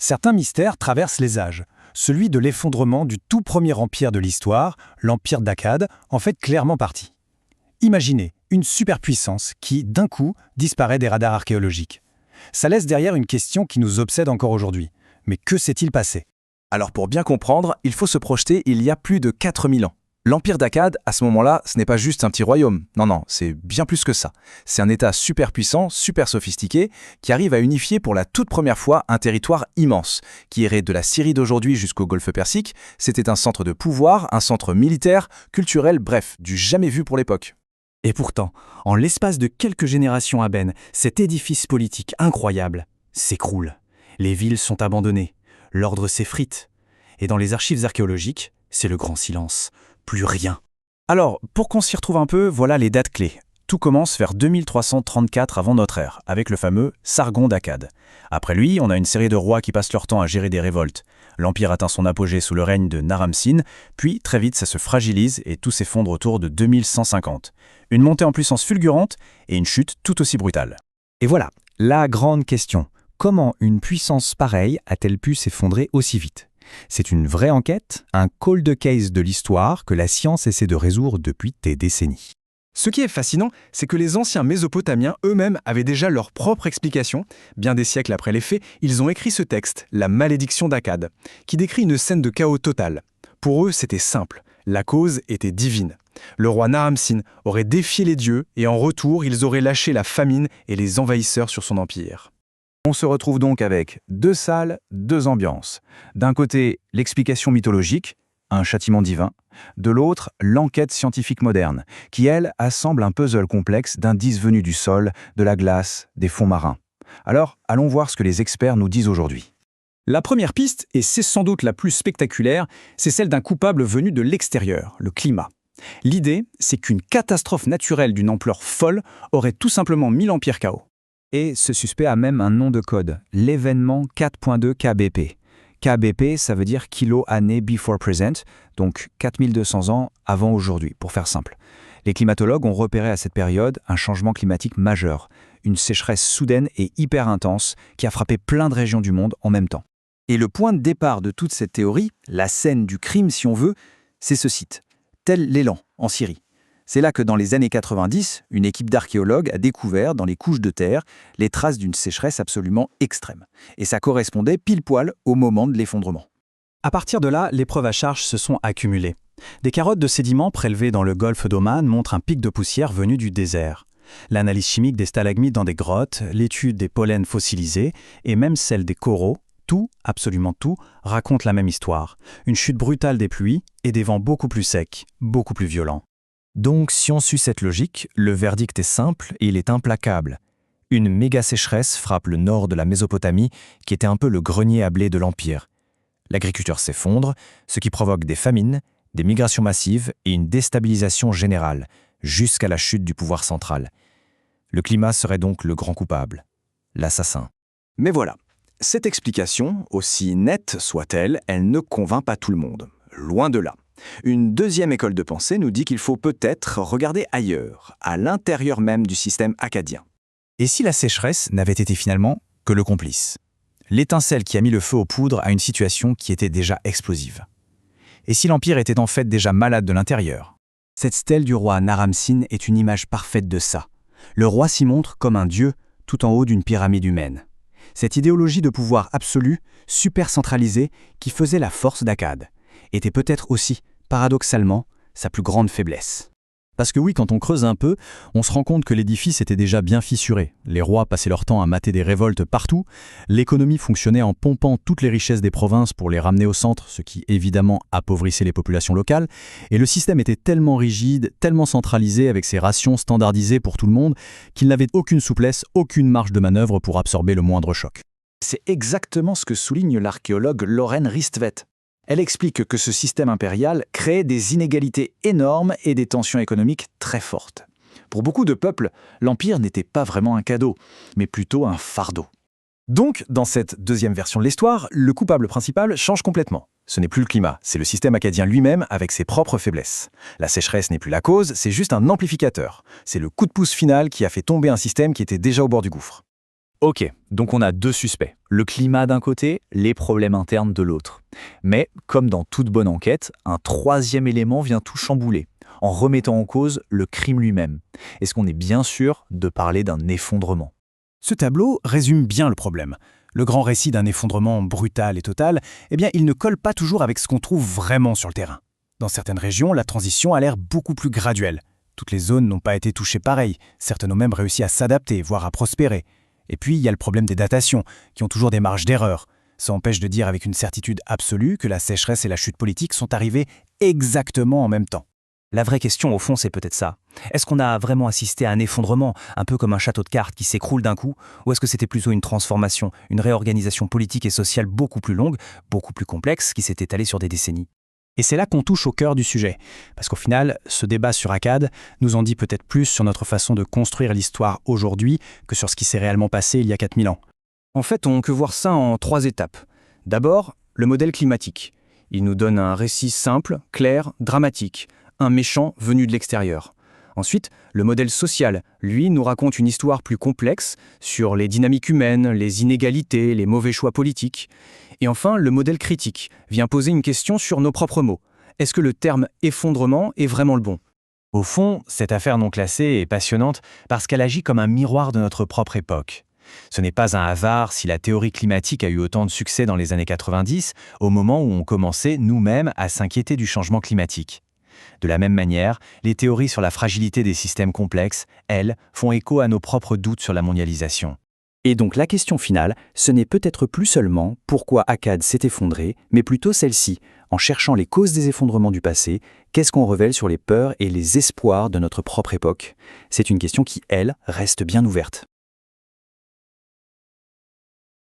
Certains mystères traversent les âges. Celui de l'effondrement du tout premier empire de l'histoire, l'empire d'Akkad, en fait clairement partie. Imaginez une superpuissance qui, d'un coup, disparaît des radars archéologiques. Ça laisse derrière une question qui nous obsède encore aujourd'hui. Mais que s'est-il passé? Alors pour bien comprendre, il faut se projeter il y a plus de 4000 ans. L'Empire d'Akkad, à ce moment-là, ce n'est pas juste un petit royaume. Non, c'est bien plus que ça. C'est un État super puissant, super sophistiqué, qui arrive à unifier pour la toute première fois un territoire immense, qui irait de la Syrie d'aujourd'hui jusqu'au Golfe Persique. C'était un centre de pouvoir, un centre militaire, culturel, bref, du jamais vu pour l'époque. Et pourtant, en l'espace de quelques générations à peine, cet édifice politique incroyable s'écroule. Les villes sont abandonnées, l'ordre s'effrite. Et dans les archives archéologiques, c'est le grand silence. Plus rien. Alors, pour qu'on s'y retrouve un peu, voilà les dates clés. Tout commence vers 2334 avant notre ère, avec le fameux Sargon d'Akkad. Après lui, on a une série de rois qui passent leur temps à gérer des révoltes. L'empire atteint son apogée sous le règne de Naram-Sin, puis très vite ça se fragilise et tout s'effondre autour de 2150. Une montée en puissance fulgurante et une chute tout aussi brutale. Et voilà, la grande question. Comment une puissance pareille a-t-elle pu s'effondrer aussi vite ? C'est une vraie enquête, un cold case de l'histoire que la science essaie de résoudre depuis des décennies. Ce qui est fascinant, c'est que les anciens Mésopotamiens eux-mêmes avaient déjà leur propre explication. Bien des siècles après les faits, ils ont écrit ce texte, La malédiction d'Akkad, qui décrit une scène de chaos total. Pour eux, c'était simple. La cause était divine. Le roi Naram-Sin aurait défié les dieux et en retour, ils auraient lâché la famine et les envahisseurs sur son empire. On se retrouve donc avec deux salles, deux ambiances. D'un côté, l'explication mythologique, un châtiment divin. De l'autre, l'enquête scientifique moderne, qui, elle, assemble un puzzle complexe d'indices venus du sol, de la glace, des fonds marins. Alors, allons voir ce que les experts nous disent aujourd'hui. La première piste, et c'est sans doute la plus spectaculaire, c'est celle d'un coupable venu de l'extérieur, le climat. L'idée, c'est qu'une catastrophe naturelle d'une ampleur folle aurait tout simplement mis l'Empire KO. Et ce suspect a même un nom de code, l'événement 4.2 KBP. KBP, ça veut dire kilo année before present, donc 4200 ans avant aujourd'hui, pour faire simple. Les climatologues ont repéré à cette période un changement climatique majeur, une sécheresse soudaine et hyper intense qui a frappé plein de régions du monde en même temps. Et le point de départ de toute cette théorie, la scène du crime si on veut, c'est ce site, Tel l'Élan, en Syrie. C'est là que dans les années 90, une équipe d'archéologues a découvert dans les couches de terre les traces d'une sécheresse absolument extrême. Et ça correspondait pile poil au moment de l'effondrement. À partir de là, les preuves à charge se sont accumulées. Des carottes de sédiments prélevés dans le golfe d'Oman montrent un pic de poussière venu du désert. L'analyse chimique des stalagmites dans des grottes, l'étude des pollens fossilisés et même celle des coraux, tout, absolument tout, raconte la même histoire. Une chute brutale des pluies et des vents beaucoup plus secs, beaucoup plus violents. Donc, si on suit cette logique, le verdict est simple et il est implacable. Une méga sécheresse frappe le nord de la Mésopotamie, qui était un peu le grenier à blé de l'Empire. L'agriculture s'effondre, ce qui provoque des famines, des migrations massives et une déstabilisation générale, jusqu'à la chute du pouvoir central. Le climat serait donc le grand coupable, l'assassin. Mais voilà, cette explication, aussi nette soit-elle, elle ne convainc pas tout le monde. Loin de là. Une deuxième école de pensée nous dit qu'il faut peut-être regarder ailleurs, à l'intérieur même du système akkadien. Et si la sécheresse n'avait été finalement que le complice? L'étincelle qui a mis le feu aux poudres à une situation qui était déjà explosive. Et si l'Empire était en fait déjà malade de l'intérieur? Cette stèle du roi Naram-Sin est une image parfaite de ça. Le roi s'y montre comme un dieu tout en haut d'une pyramide humaine. Cette idéologie de pouvoir absolu, super centralisée, qui faisait la force d'Akkad, était peut-être aussi, paradoxalement, sa plus grande faiblesse. Parce que oui, quand on creuse un peu, on se rend compte que l'édifice était déjà bien fissuré. Les rois passaient leur temps à mater des révoltes partout, l'économie fonctionnait en pompant toutes les richesses des provinces pour les ramener au centre, ce qui évidemment appauvrissait les populations locales, et le système était tellement rigide, tellement centralisé avec ses rations standardisées pour tout le monde, qu'il n'avait aucune souplesse, aucune marge de manœuvre pour absorber le moindre choc. C'est exactement ce que souligne l'archéologue Lauren Ristvet. Elle explique que ce système impérial crée des inégalités énormes et des tensions économiques très fortes. Pour beaucoup de peuples, l'Empire n'était pas vraiment un cadeau, mais plutôt un fardeau. Donc, dans cette deuxième version de l'histoire, le coupable principal change complètement. Ce n'est plus le climat, c'est le système akkadien lui-même avec ses propres faiblesses. La sécheresse n'est plus la cause, c'est juste un amplificateur. C'est le coup de pouce final qui a fait tomber un système qui était déjà au bord du gouffre. Ok, donc on a deux suspects. Le climat d'un côté, les problèmes internes de l'autre. Mais, comme dans toute bonne enquête, un troisième élément vient tout chambouler, en remettant en cause le crime lui-même. Est-ce qu'on est bien sûr de parler d'un effondrement? Ce tableau résume bien le problème. Le grand récit d'un effondrement brutal et total, il ne colle pas toujours avec ce qu'on trouve vraiment sur le terrain. Dans certaines régions, la transition a l'air beaucoup plus graduelle. Toutes les zones n'ont pas été touchées pareil, certaines ont même réussi à s'adapter, voire à prospérer. Et puis, il y a le problème des datations, qui ont toujours des marges d'erreur. Ça empêche de dire avec une certitude absolue que la sécheresse et la chute politique sont arrivées exactement en même temps. La vraie question, au fond, c'est peut-être ça. Est-ce qu'on a vraiment assisté à un effondrement, un peu comme un château de cartes qui s'écroule d'un coup, ou est-ce que c'était plutôt une transformation, une réorganisation politique et sociale beaucoup plus longue, beaucoup plus complexe, qui s'est étalée sur des décennies? Et c'est là qu'on touche au cœur du sujet, parce qu'au final, ce débat sur Akkad nous en dit peut-être plus sur notre façon de construire l'histoire aujourd'hui que sur ce qui s'est réellement passé il y a 4000 ans. En fait, on peut voir ça en 3 étapes. D'abord, le modèle climatique. Il nous donne un récit simple, clair, dramatique, un méchant venu de l'extérieur. Ensuite, le modèle social, lui, nous raconte une histoire plus complexe sur les dynamiques humaines, les inégalités, les mauvais choix politiques. Et enfin, le modèle critique vient poser une question sur nos propres mots. Est-ce que le terme « effondrement » est vraiment le bon? Au fond, cette affaire non classée est passionnante parce qu'elle agit comme un miroir de notre propre époque. Ce n'est pas un hasard si la théorie climatique a eu autant de succès dans les années 90, au moment où on commençait nous-mêmes à s'inquiéter du changement climatique. De la même manière, les théories sur la fragilité des systèmes complexes, elles, font écho à nos propres doutes sur la mondialisation. Et donc la question finale, ce n'est peut-être plus seulement pourquoi Akkad s'est effondré, mais plutôt celle-ci. En cherchant les causes des effondrements du passé, qu'est-ce qu'on révèle sur les peurs et les espoirs de notre propre époque? C'est une question qui, elle, reste bien ouverte.